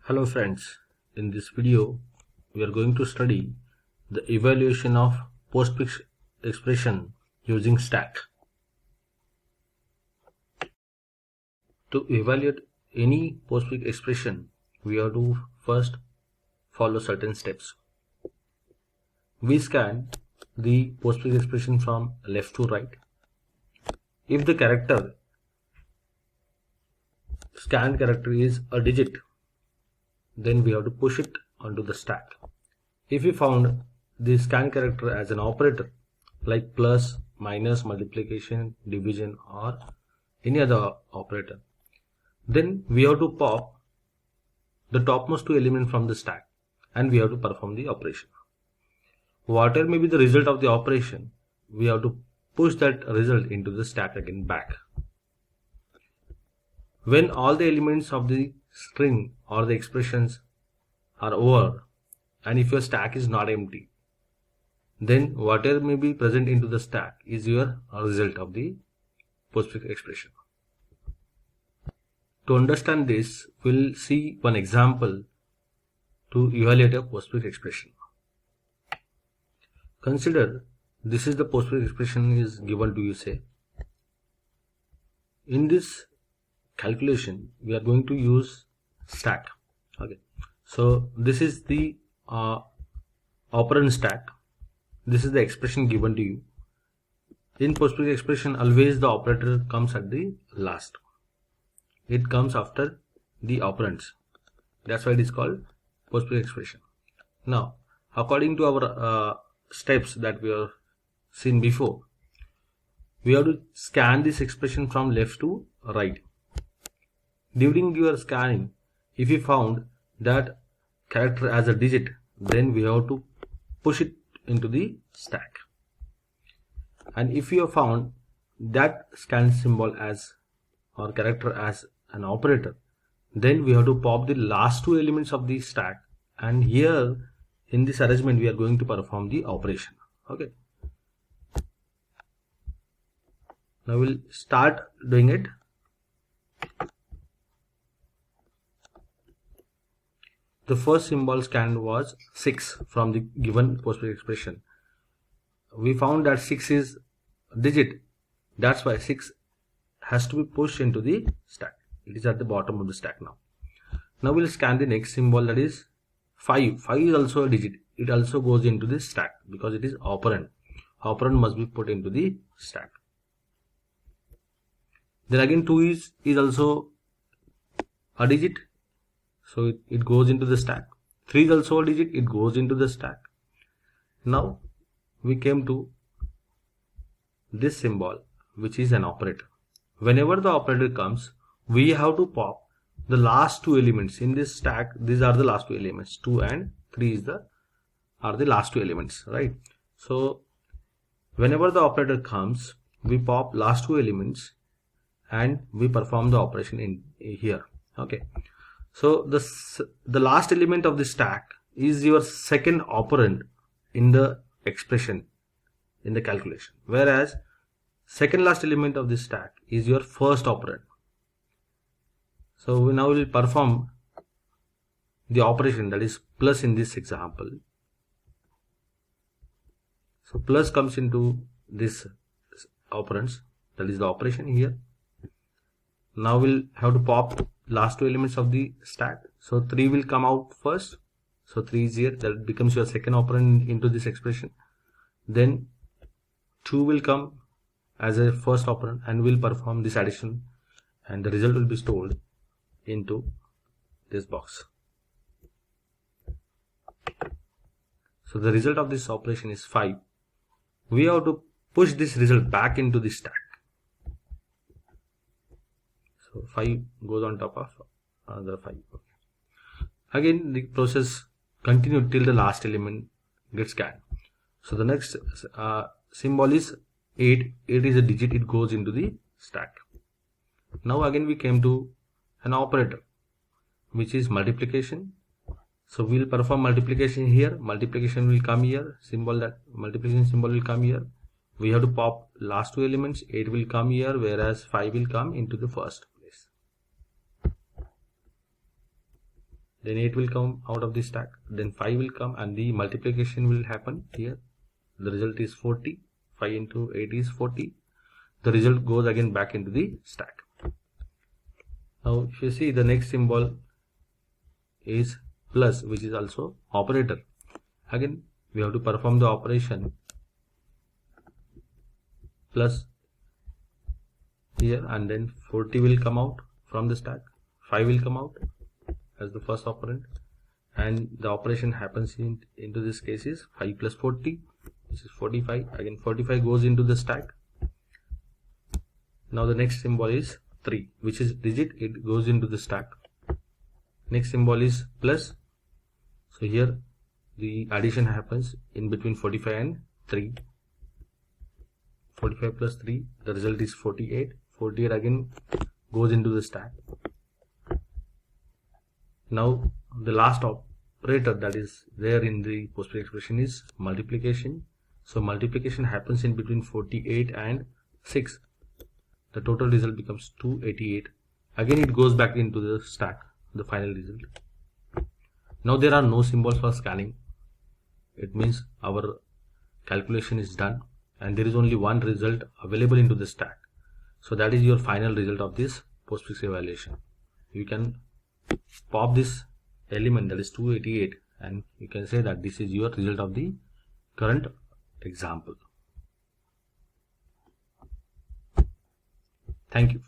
Hello friends, in this video we are going to study the evaluation of postfix expression using stack. To evaluate any postfix expression, we have to first follow certain steps. We scan the postfix expression from left to right. If the scanned character is a digit, then we have to push it onto the stack. If we found the scan character as an operator like plus, minus, multiplication, division or any other operator, then we have to pop the topmost two elements from the stack and we have to perform the operation. Whatever may be the result of the operation, we have to push that result into the stack again back. When all the elements of the string or the expressions are over, and if your stack is not empty, then whatever may be present into the stack is your result of the postfix expression. To understand this, we'll see one example to evaluate a postfix expression. Consider this is the postfix expression is given to you, say. In this calculation, we are going to use stack. Okay, so this is the operand stack. This is the expression given to you. In postfix expression, always the operator comes at the last. It comes after the operands. That's why it is called postfix expression. Now, according to our steps that we have seen before, we have to scan this expression from left to right. During your scanning, if you found that character as a digit, then we have to push it into the stack. And if you have found that scan symbol as or character as an operator, then we have to pop the last two elements of the stack, and here in this arrangement we are going to perform the operation. Okay, now we'll start doing it. The first symbol scanned was 6 from the given postfix expression. We found that 6 is a digit. That's why 6 has to be pushed into the stack. It is at the bottom of the stack now. Now we'll scan the next symbol, that is 5. 5 is also a digit. It also goes into the stack because it is operand. Operand must be put into the stack. Then again 2 is also a digit. So it goes into the stack. 3 is also a digit. It goes into the stack. Now we came to this symbol, which is an operator. Whenever the operator comes, we have to pop the last two elements in this stack. These are the last two elements. 2 and 3 are the last two elements, right? So whenever the operator comes, we pop last two elements and we perform the operation in here. Okay. So the last element of the stack is your second operand in the expression, in the calculation, whereas second last element of the stack is your first operand. So we now will perform the operation, that is plus in this example. So plus comes into this operands, that is the operation here. Now we'll have to pop last two elements of the stack. So 3 will come out first. So 3 is here, that becomes your second operand into this expression. Then 2 will come as a first operand and will perform this addition, and the result will be stored into this box. So the result of this operation is 5. We have to push this result back into the stack. So 5 goes on top of another 5. Okay. Again the process continued till the last element gets scanned. So the next symbol is 8. 8 is a digit. It goes into the stack. Now again we came to an operator, which is multiplication. So we'll perform multiplication here. Multiplication will come here. Multiplication symbol will come here. We have to pop last two elements. 8 will come here, whereas 5 will come into the first place. then 8 will come out of the stack, then 5 will come, and the multiplication will happen here. The result is 40. 5 into 8 is 40. The result goes again back into the stack. Now if you see, the next symbol is plus, which is also operator. Again we have to perform the operation plus here, and then 40 will come out from the stack, 5 will come out as the first operand, and the operation happens into this case is 5 plus 40, which is 45. Again 45 goes into the stack. Now the next symbol is 3, which is digit, it goes into the stack. Next symbol is plus, so here the addition happens in between 45 and 3. 45 plus 3, the result is 48. 48 again goes into the stack. Now the last operator that is there in the postfix expression is multiplication. So multiplication happens in between 48 and 6. The total result becomes 288. Again it goes back into the stack, the final result. Now there are no symbols for scanning. It means our calculation is done and there is only one result available into the stack. So that is your final result of this postfix evaluation. You can pop this element, that is 288, and you can say that this is your result of the current example. Thank you.